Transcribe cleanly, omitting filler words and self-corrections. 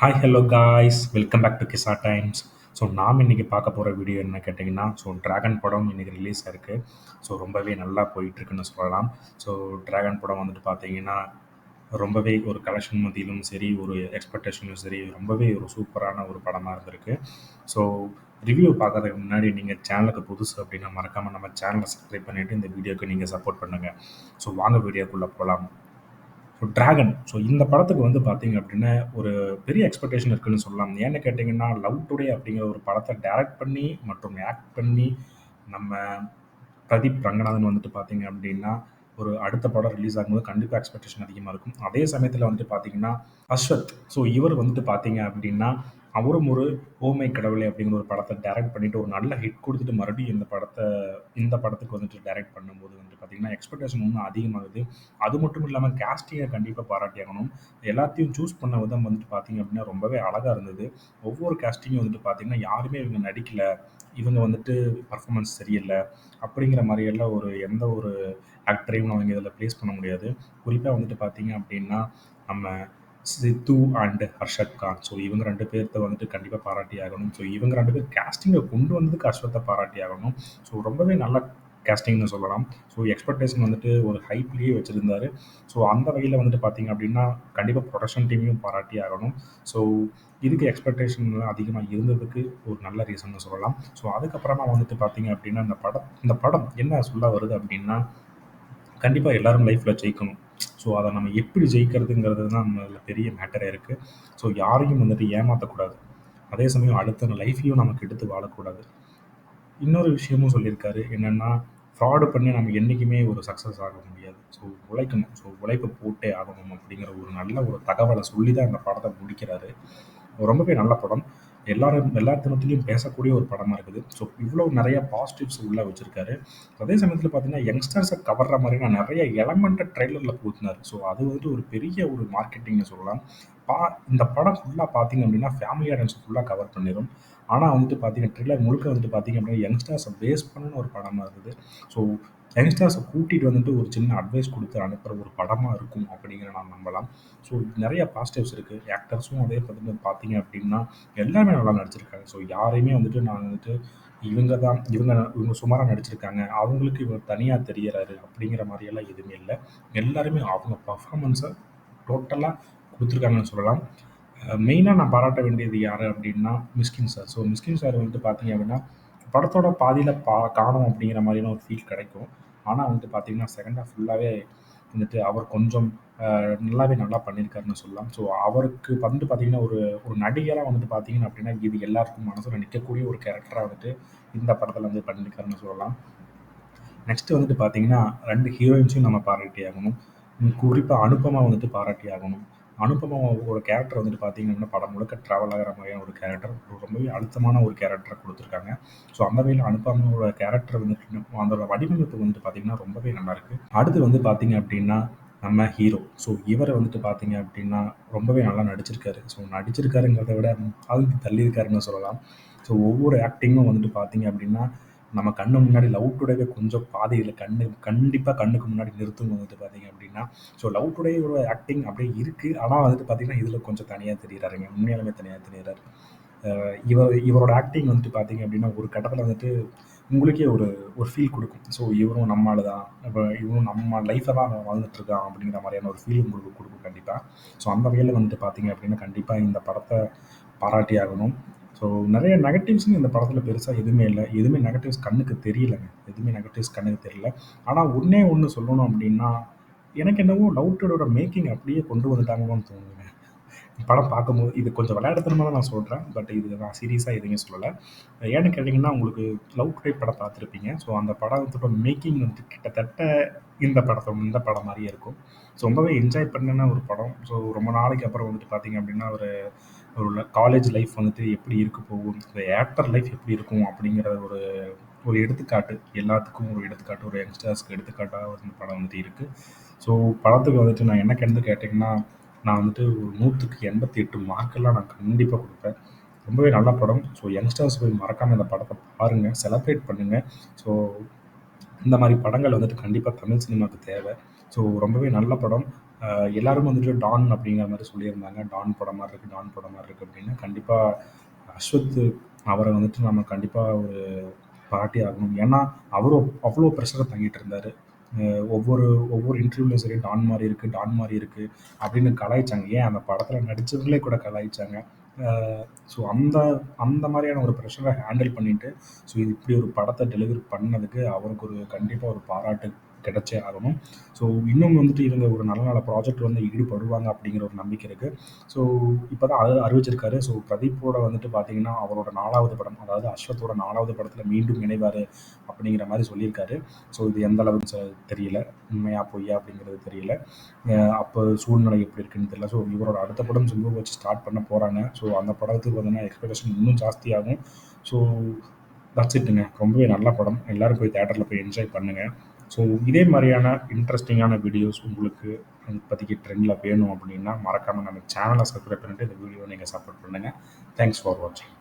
Hi hello guys welcome back to Kisa Times. So நாம் இன்றைக்கி பார்க்க போகிற வீடியோ என்ன கேட்டிங்கன்னா, டிராகன் படம் இன்றைக்கி ரிலீஸ் ஆயிருக்கு. ரொம்பவே நல்லா போயிட்டுருக்குன்னு சொல்லலாம். ஸோ டிராகன் படம் பார்த்தீங்கன்னா ரொம்பவே ஒரு கலெக்ஷன் மத்தியிலும் சரி, ஒரு எக்ஸ்பெக்டேஷனும் சரி, ரொம்பவே ஒரு சூப்பரான ஒரு படமாக இருந்திருக்கு. ஸோ ரிவ்யூ பார்க்கறதுக்கு முன்னாடி நீங்கள் சேனலுக்கு புதுசு அப்படின்னா மறக்காமல் நம்ம சேனலை சப்ஸ்கிரைப் பண்ணிவிட்டு இந்த வீடியோக்கு நீங்கள் சப்போர்ட் பண்ணுங்கள். வாங்க வீடியோக்குள்ளே போகலாம். டிராகன். இந்த படத்துக்கு பார்த்தீங்க அப்படின்னா, ஒரு பெரிய எக்ஸ்பெக்டேஷன் இருக்குன்னு சொல்லலாம். ஏன்னு கேட்டீங்கன்னா, லவ் டுடே அப்படிங்கிற ஒரு படத்த டைரக்ட் பண்ணி மற்றும் ஆக்ட் பண்ணி நம்ம பிரதீப் ரங்கநாதன் பார்த்தீங்க அப்படின்னா, ஒரு அடுத்த படம் ரிலீஸ் ஆகும்போது கண்டிப்பா எக்ஸ்பெக்டேஷன் அதிகமா இருக்கும். அதே சமயத்தில பார்த்தீங்கன்னா, அஸ்வத். இவர் பார்த்தீங்க அப்படின்னா, அவரும் ஒரு "ஓ மை கடவுளே!" அப்படிங்கிற ஒரு படத்த டைரக்ட் பண்ணிட்டு ஒரு நல்ல ஹிட் குடுத்துட்டு மறுபடியும் இந்த படத்துக்கு டைரக்ட் பண்ணும்போது பார்த்தீங்கன்னா, எக்ஸ்பெக்டேஷன் இன்னும் அதிகமாகுது. அது மட்டும் இல்லாம கேஸ்டிங்க கண்டிப்பா பாராட்டியாகணும். எல்லாத்தையும் சூஸ் பண்ண விதம் பார்த்தீங்க அப்படின்னா, ரொம்பவே அழகா இருந்தது. ஒவ்வொரு கேஸ்டிங்கும் பார்த்தீங்கன்னா, யாருமே இவங்க நடிக்கல, இவங்க பெர்ஃபார்மன்ஸ் சரியில்ல, அப்படிங்கிற மாரியெல்லாம் எந்த ஒரு ஆக்டரையும் அவங்க இதில ப்ளேஸ் பண்ண முடியாது. குறிப்பா பார்த்தீங்க அப்படின்னா, நம்ம சித்து அண்ட் ஹர்ஷத் கான். இவங்க 2 பேர்த்த கண்டிப்பா பாராட்டி ஆகணும். இவங்க 2 பேர் கேஸ்டிங்க கொண்டு வந்ததுக்கு அஸ்வத்த பாராட்டி ஆகணும். ரொம்பவே நல்ல கேஸ்டிங்ன்னு சொல்லலாம். எக்ஸ்பெக்டேஷன் ஒரு ஹைப்லயே வச்சிருந்தாரு. அந்த வகையில பார்த்தீங்க அப்படின்னா, கண்டிப்பா புரொடக்ஷன் டீமையும் பாராட்டி ஆகணும். ஸோ இதுக்கு எக்ஸ்பெக்டேஷன் அதிகமா இருந்ததுக்கு ஒரு நல்ல ரீசன்னு சொல்லலாம். அதுக்கப்புறமா பார்த்தீங்க அப்படின்னா, இந்த படம் என்ன சொல்ல வருது அப்படின்னா, கண்டிப்பா எல்லாரும் லைஃப்ல ஜெயிக்கணும். அத நம்ம எப்படி ஜெயிக்கிறதுங்கிறது தான் நம்ம இதுல பெரிய மேட்டரே இருக்கு. யாரையும் ஏமாத்தக்கூடாது. அதே சமயம் அடுத்தவங்க லைஃப்பையும் நம்ம கெடுத்து வாழக்கூடாது. இன்னொரு விஷயமும் சொல்லியிருக்காரு. என்னன்னா, ஃப்ராடு பண்ணி நம்ம என்னைக்குமே ஒரு சக்சஸ் ஆக முடியாது. உழைக்கணும். உழைப்ப போட்டே ஆகணும் அப்படிங்கிற ஒரு நல்ல ஒரு தகவல சொல்லி தான் இந்த படத்த முடிக்கிறாரு. ரொம்பவே நல்ல படம். எல்லாரும் எல்லாத்தினத்திலயும் பேசக்கூடிய ஒரு படமா இருக்குது. இவ்வளோ நெறைய பாசிட்டிவ்ஸ் உள்ள வச்சிருக்காரு. அதே சமயத்தில பார்த்தீங்கன்னா, யங்ஸ்டர்ஸ கவர்ற மாரியான நெறைய எலமெண்ட்ட ட்ரெய்லர்ல புகுத்துனாரு. அது ஒரு பெரிய ஒரு மார்க்கெட்டிங்ன்னு சொல்லலாம். பா இந்த படம் ஃபுல்லா பார்த்தீங்க அப்படின்னா, ஃபேமிலி ஆடியன்ஸ் ஃபுல்லா கவர் பண்ணிரும். ஆனா பார்த்தீங்கன்னா, ட்ரெய்லர் முழுக்க பார்த்தீங்க அப்படின்னா, யங்ஸ்டர்ஸ பேஸ் பண்ணுன ஒரு படமா இருக்குது. ஸோ யங்ஸ்டர்ஸ கூட்டிட்டு ஒரு சின்ன அட்வைஸ் குடுத்து அனுப்புற ஒரு படமா இருக்கும் அப்படிங்கிற நான் நம்பலாம். ஸோ நெறைய பாசிட்டிவ்ஸ் இருக்கு. ஆக்டர்ஸும் அதே பார்த்தீங்க அப்படின்னா, எல்லாமே நல்லா நடிச்சிருக்காங்க. யாரையுமே நான் இவங்க தான் இவங்க சுமாரா நடிச்சிருக்காங்க. அவங்களுக்கு இவர் தனியா தெரியறாரு அப்படிங்கிற மாரியெல்லாம் எதுவுமே இல்ல. எல்லாருமே அவங்க பெர்ஃபார்மன்ஸ டோட்டலா குடுத்துருக்காங்கன்னு சொல்லலாம். மெயினா நான் பாராட்ட வேண்டியது யாரு அப்படின்னா, மிஸ்கின் சார். மிஸ்கின் சார் பார்த்தீங்க அப்படின்னா, படத்தோட பாதியில காணோம் அப்படிங்கிற மாரியான ஒரு ஃபீல் கிடைக்கும். ஆனா பார்த்தீங்கன்னா, செகண்ட் ஹாஃப் ஃபுல்லாவே அவர் கொஞ்சம் நல்லாவே நல்லா பண்ணியிருக்காருன்னு சொல்லலாம். அவருக்கு பார்த்தீங்கன்னா, ஒரு ஒரு நடிகரா பார்த்தீங்கன்னா அப்படின்னா, இது எல்லாருக்கும் மனசுல நிக்கக்கூடிய ஒரு கேரக்டரா இந்த படத்துல பண்ணியிருக்காருன்னு சொல்லலாம். நெக்ஸ்ட் பார்த்தீங்கன்னா, 2 ஹீரோயின்ஸையும் நம்ம பாராட்டி ஆகணும். குறிப்பா அனுபமா பாராட்டி ஆகணும். அனுபமாவோட கேரக்டர் பார்த்தீங்க அப்படின்னா, படம் முழுக்க ட்ராவல் ஆகுற மாரியான ஒரு கேரக்டர். ரொம்பவே அழுத்தமான ஒரு கேரக்டர குடுத்துருக்காங்க. அந்த வகையில அனுபமாவோட கேரக்டர் அதோட வடிவமைப்பு பார்த்தீங்கன்னா, ரொம்பவே நல்லாயிருக்கு. அடுத்து பார்த்தீங்க அப்படின்னா, நம்ம ஹீரோ. இவர பார்த்தீங்க அப்படின்னா, ரொம்பவே நல்லா நடிச்சிருக்காரு. நடிச்சிருக்காருங்கிறத விட ஆழ்த்தி தள்ளியிருக்காருன்னு சொல்லலாம். ஒவ்வொரு ஆக்டிங்கும் பார்த்தீங்க அப்படின்னா, நம்ம கண்ணு முன்னாடி லவ் டுடேவே கொஞ்சம் பாதியில கண்டிப்பா கண்ணுக்கு முன்னாடி நிறுத்தும் பார்த்தீங்க அப்படின்னா, லவ் டுடேயோட ஆக்டிங் அப்படியே இருக்கு. ஆனா பார்த்தீங்கன்னா, இதுல கொஞ்சம் தனியா தெரியிறாருங்க. உண்மையாலுமே தனியா தெரியிறாரு. இவரோட ஆக்டிங் பார்த்தீங்க அப்படின்னா, ஒரு கட்டத்துல உங்களுக்கே ஒரு ஒரு ஃபீல் குடுக்கும். இவரும் நம்ம ஆளு தான். இவனும் நம்ம லைஃப்ப தான் அவன் வாழ்ந்துட்டு இருக்கான் அப்படிங்கிற மாரியான ஒரு ஃபீல் உங்களுக்கு குடுக்கும் கண்டிப்பா. அந்த வகையில பார்த்தீங்க அப்படின்னா, கண்டிப்பா இந்த படத்த பாராட்டி ஆகணும். நெறைய நெகட்டிவ்ஸ்ன்னு இந்த படத்துல பெருசா எதுவுமே இல்ல. எதுவுமே நெகட்டிவ்ஸ் கண்ணுக்கு தெரியலங்க. எதுவுமே நெகட்டிவ்ஸ் கண்ணுக்கு தெரியல. ஆனா ஒண்ணே ஒண்ணு சொல்லணும் அப்டின்னா, எனக்கு என்னவோ லவ் டுடேயோட மேக்கிங் அப்படியே கொண்டு வந்துட்டாங்களோன்னு தோணுதுங்க. படம் பார்க்கும்போது இது கொஞ்சம் விளையாட்டுத்தனமா தான் நான் சொல்றேன். பட் இது நான் சீரியஸா எதுவுமே சொல்லல. ஏன்னு கேட்டீங்கன்னா, உங்களுக்கு லவ் டுடே படம் பார்த்துருப்பீங்க. அந்த படத்தோட மேக்கிங் கிட்டத்தட்ட இந்த படம் மாரியே இருக்கும். ரொம்பவே என்ஜாய் பண்ணுன ஒரு படம். ரொம்ப நாளைக்கு அப்புறம் பார்த்தீங்க அப்டின்னா, ஒரு காலேஜ் லைஃப் எப்படி இருக்க போகும்? இந்த ஆக்டர் லைஃப் எப்படி இருக்கும்? அப்படிங்கிற ஒரு ஒரு எடுத்துக்காட்டு. எல்லாத்துக்கும் ஒரு எடுத்துக்காட்டு. ஒரு யங்ஸ்டர்ஸ்க்கு எடுத்துக்காட்டா இந்த படம் இருக்கு. ஸோ படத்துக்கு நான் என்ன கேட்டீங்கன்னா, நான் ஒரு 100க்கு 88 மார்க்கெல்லாம் நான் கண்டிப்பா குடுப்பேன். ரொம்பவே நல்ல படம். யங்ஸ்டர்ஸ் போய் மறக்காம இந்த படத்த பாருங்க. செலிப்ரேட் பண்ணுங்க. ஸோ இந்த மாரி படங்கள் கண்டிப்பா தமிழ் சினிமாக்கு தேவை. ரொம்பவே நல்ல படம். எல்லாரும் வந்துட்டு டான் அப்படிங்கிற மாதிரி சொல்லியிருந்தாங்க. டான் படம் மாரி இருக்கு, டான் படம் மாரி இருக்கு அப்படின்னு. கண்டிப்பா அஸ்வத் அவர வந்துட்டு நம்ம கண்டிப்பா ஒரு பாராட்டி ஆகணும். ஏன்னா, அவரும் அவ்வளோ ப்ரெஷர தாங்கிட்டு இருந்தாரு. ஒவ்வொரு ஒவ்வொரு இன்டர்வியூலயும் சரி, டான் மாரி இருக்கு, டான் மாரி இருக்கு அப்படின்னு கலாய்ச்சாங்க. ஏன் அந்த படத்துல நடிச்சவங்களே கூட கலாய்ச்சாங்க. அ ஸோ அந்த அந்த மாரியான ஒரு ப்ரெஷர ஹேண்டில் பண்ணிட்டு, ஸோ இது இப்படி ஒரு படத்த டெலிவரி பண்ணதுக்கு அவருக்கு ஒரு கண்டிப்பா ஒரு பாராட்டு கிடைச்சே ஆகணும். ஸோ இன்னும் வந்துட்டு இவங்க ஒரு நல்ல நல்ல ப்ராஜெக்ட் வந்து ஈடுபடுவாங்க அப்படிங்கிற ஒரு நம்பிக்கை இருக்கு. ஸோ இப்போ தான் அறிவிச்சிருக்காரு. ஸோ பிரதீப்போட வந்துட்டு பார்த்தீங்கன்னா, அவரோட 4வது படம், அதாவது அஸ்வத்தோட 4வது படத்துல மீண்டும் இணைவாரு அப்படிங்கிற மாரி சொல்லியிருக்காரு. ஸோ இது எந்த அளவுக்கு தெரியல. உண்மையா, பொய்யா அப்படிங்கிறது தெரியல. அப்போ சூழ்நிலை எப்படி இருக்குன்னு தெரியல. ஸோ இவரோட அடுத்த படம் சிம்புவ வச்சு ஸ்டார்ட் பண்ண போறாங்க. ஸோ அந்த படத்துக்கு பார்த்தீங்கன்னா எக்ஸ்பெக்டேஷன் இன்னும் ஜாஸ்தியாகும். So that's இட்டுங்க. ரொம்பவே நல்ல படம். எல்லாரும் போய் தியேட்டர்ல போய் என்ஜாய் பண்ணுங்க. ஸோ இதே மாரியான இன்ட்ரஸ்டிங்கான வீடியோஸ் உங்களுக்கு இப்போதைக்கு ட்ரெண்ட்ல வேணும் அப்படின்னா, மறக்காம நம்ம சேனல சப்ஸ்கிரைப் பண்ணிட்டு இந்த வீடியோவை நீங்க சப்போர்ட் பண்ணுங்க. தேங்க்ஸ் ஃபார் வாட்சிங்.